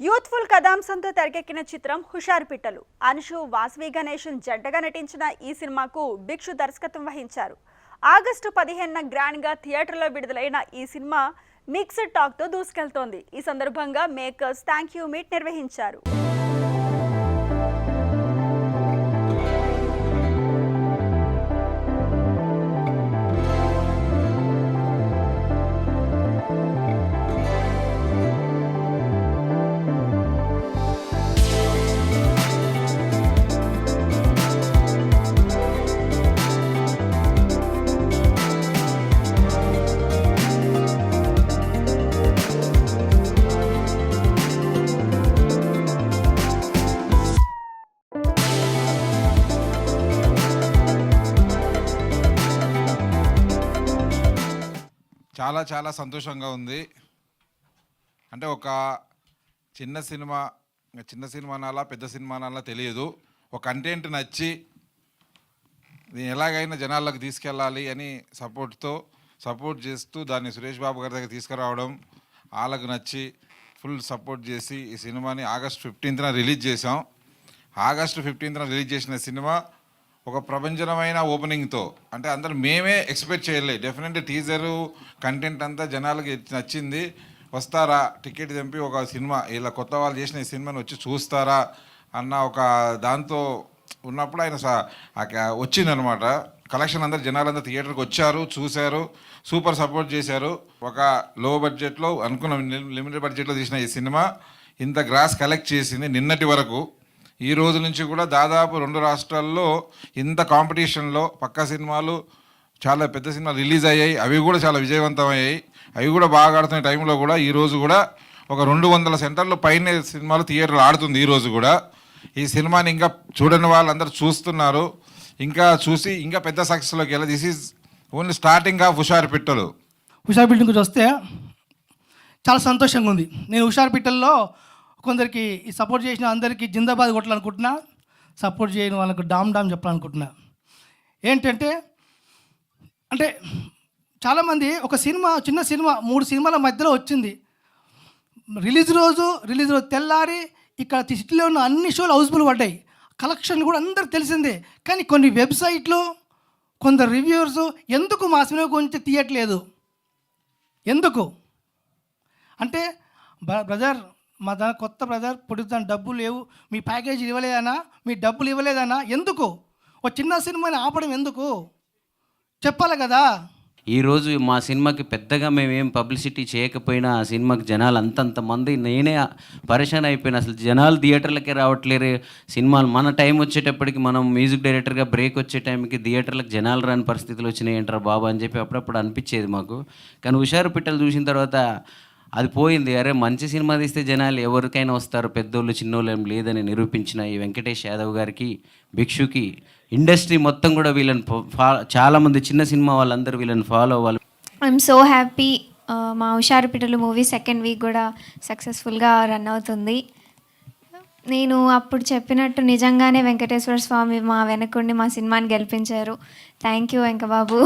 Youthful కథాంశంతో తెరకెక్కిన చిత్రం హుషారు పిట్టలు. అనుషు, వాసవి గణేశన్ జంటగా నటించిన ఈ సినిమాకు భిక్షు దర్శకత్వం వహించారు. ఆగస్టు 15న గ్రాండ్ గా థియేటర్లో విడుదలైన ఈ సినిమా మిక్స్డ్ టాక్ తో దూసుకెళ్తోంది. ఈ సందర్భంగా మేకర్స్ థ్యాంక్ యూ మీట్ నిర్వహించారు. చాలా చాలా సంతోషంగా ఉంది. అంటే ఒక చిన్న సినిమా అనాలా పెద్ద సినిమా అనాలా తెలియదు. ఒక కంటెంట్ నచ్చి దీన్ని ఎలాగైనా జనాల్లోకి తీసుకెళ్ళాలి అని సపోర్ట్ చేస్తూ దాన్ని సురేష్ బాబు గారి దగ్గర తీసుకురావడం, వాళ్ళకు నచ్చి ఫుల్ సపోర్ట్ చేసి ఈ సినిమాని ఆగస్టు 15న రిలీజ్ చేసాం. ఆగస్టు 15న రిలీజ్ చేసిన సినిమా ఒక ప్రపంచమైన ఓపెనింగ్తో, అంటే అందరూ మేమే ఎక్స్పెక్ట్ చేయలేదు. డెఫినెట్గా టీజరు కంటెంట్ అంతా జనాలకి నచ్చింది. వస్తారా టికెట్ తెంపి ఒక సినిమా ఇలా కొత్త వాళ్ళు చేసిన ఈ సినిమాని వచ్చి చూస్తారా అన్న ఒక దాంతో ఉన్నప్పుడు ఆయన వచ్చిందనమాట. కలెక్షన్ అందరు జనాలందరూ థియేటర్కి వచ్చారు, చూశారు, సూపర్ సపోర్ట్ చేశారు. ఒక లో బడ్జెట్లో అనుకున్న లిమిటెడ్ బడ్జెట్లో తీసిన ఈ సినిమా ఇంత గ్రాస్ కలెక్ట్ చేసింది. నిన్నటి వరకు ఈ రోజు నుంచి కూడా దాదాపు 2 రాష్ట్రాల్లో ఇంత కాంపిటీషన్లో పక్కా సినిమాలు, చాలా పెద్ద సినిమాలు రిలీజ్ అయ్యాయి. అవి కూడా చాలా విజయవంతమయ్యాయి. అవి కూడా బాగా ఆడుతున్న టైంలో కూడా ఈరోజు కూడా ఒక 200 సెంటర్లు పైన సినిమాలు థియేటర్లు ఆడుతుంది. ఈరోజు కూడా ఈ సినిమాని ఇంకా చూడని వాళ్ళందరూ చూస్తున్నారు. ఇంకా చూసి ఇంకా పెద్ద సక్సెస్లోకి వెళ్ళి this is only starting of హుషారు పిట్టలు. హుషారు పిట్టల గురించి వస్తే చాలా సంతోషంగా ఉంది. నేను హుషారు పిట్టల్లో కొందరికి సపోర్ట్ చేసిన అందరికీ జిందాబాద్ కొట్టాలనుకుంటున్నా, సపోర్ట్ చేయని వాళ్ళకు డామ్ చెప్పాలనుకుంటున్నా. ఏంటంటే చాలామంది ఒక చిన్న సినిమా 3 సినిమాల మధ్యలో వచ్చింది. రిలీజ్ రోజు తెల్లారి ఇక్కడ సిటీలో ఉన్న అన్ని షోలు హౌస్ఫుల్ పడ్డాయి. కలెక్షన్ కూడా అందరికి తెలిసిందే. కానీ కొన్ని వెబ్సైట్లు, కొందరు రివ్యూవర్స్ ఎందుకు మా సినిమా గురించి తీయట్లేదు, ఎందుకు అంటే బ్రదర్ మా దాని కొత్త బ్రదర్ పొడుగుతాను డబ్బులు లేవు, మీ ప్యాకేజీ ఇవ్వలేదనా, మీ డబ్బులు ఇవ్వలేదనా, ఎందుకు ఒక చిన్న సినిమాని ఆపడం ఎందుకు చెప్పాలి కదా. ఈరోజు మా సినిమాకి పెద్దగా మేమేం పబ్లిసిటీ చేయకపోయినా ఆ సినిమాకి జనాలు అంతంతమంది, నేనే పరేషాన్ అయిపోయినా. అసలు జనాలు థియేటర్లకే రావట్లేరు. సినిమాలు మన టైం వచ్చేటప్పటికి, మనం మ్యూజిక్ డైరెక్టర్గా బ్రేక్ వచ్చే టైంకి థియేటర్లకు జనాలు రాని పరిస్థితులు వచ్చినాయి ఏంటారా బాబా అని చెప్పి అప్పుడప్పుడు అనిపించేది మాకు. కానీ హుషారు పిట్టలు చూసిన తర్వాత అది పోయింది. అరే మంచి సినిమా తీస్తే జనాలు ఎవరికైనా వస్తారు, పెద్దోళ్ళు చిన్నోళ్ళు ఏం లేదని నిరూపించిన ఈ వెంకటేష్ యాదవ్ గారికి, భిక్షుకి, ఇండస్ట్రీ మొత్తం కూడా వీళ్ళని చాలామంది చిన్న సినిమా వాళ్ళందరూ వీళ్ళని ఫాలో అవ్వాలి. I'm so happy. మా హుషారు పిట్టలు మూవీ 2nd వీక్ కూడా సక్సెస్ఫుల్గా రన్ అవుతుంది. నేను అప్పుడు చెప్పినట్టు నిజంగానే వెంకటేశ్వర స్వామి మా వెనకుండి మా సినిమాని గెలిపించారు. Thank you వెంకబాబు.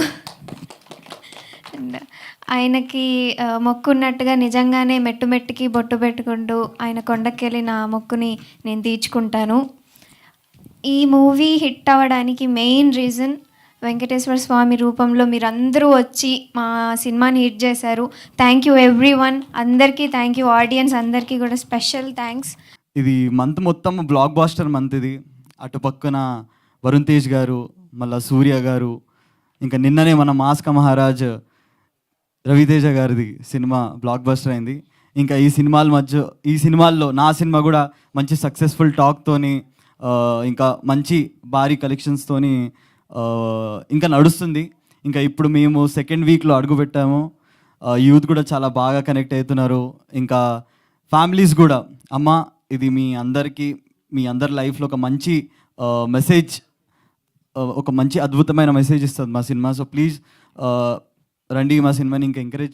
అండ్ ఆయనకి మొక్కున్నట్టుగా నిజంగానే మెట్టుకి బొట్టు పెట్టుకుంటూ ఆయన కొండకెళ్ళి నా మొక్కుని నేను తీర్చుకుంటాను. ఈ మూవీ హిట్ అవ్వడానికి మెయిన్ రీజన్ వెంకటేశ్వర స్వామి రూపంలో మీరందరూ వచ్చి మా సినిమాని హిట్ చేశారు. థ్యాంక్ యూ ఎవ్రీవన్, అందరికీ థ్యాంక్ యూ. ఆడియన్స్ అందరికీ కూడా స్పెషల్ థ్యాంక్స్. ఇది మంత్ మొత్తం బ్లాక్ బాస్టర్ మంత్ ఇది. అటు పక్కన వరుణ్ తేజ్ గారు, మళ్ళీ సూర్య గారు, ఇంకా నిన్ననే మన మాస్క మహారాజ్ రవితేజ గారిది సినిమా బ్లాక్ బస్టర్ అయింది. ఇంకా ఈ సినిమాల్లో నా సినిమా కూడా మంచి సక్సెస్ఫుల్ టాక్తోని, ఇంకా మంచి భారీ కలెక్షన్స్తోని ఇంకా నడుస్తుంది. ఇంకా ఇప్పుడు మేము 2nd వీక్లో అడుగుపెట్టాము. యూత్ కూడా చాలా బాగా కనెక్ట్ అవుతున్నారు. ఇంకా ఫ్యామిలీస్ కూడా, అమ్మ ఇది మీ అందరి లైఫ్లో ఒక మంచి మెసేజ్, ఒక మంచి అద్భుతమైన మెసేజ్ ఇస్తుంది మా సినిమా. సో ప్లీజ్ రండి, మా సినిమాని ఇంకా ఎంకరేజ్ చేయండి.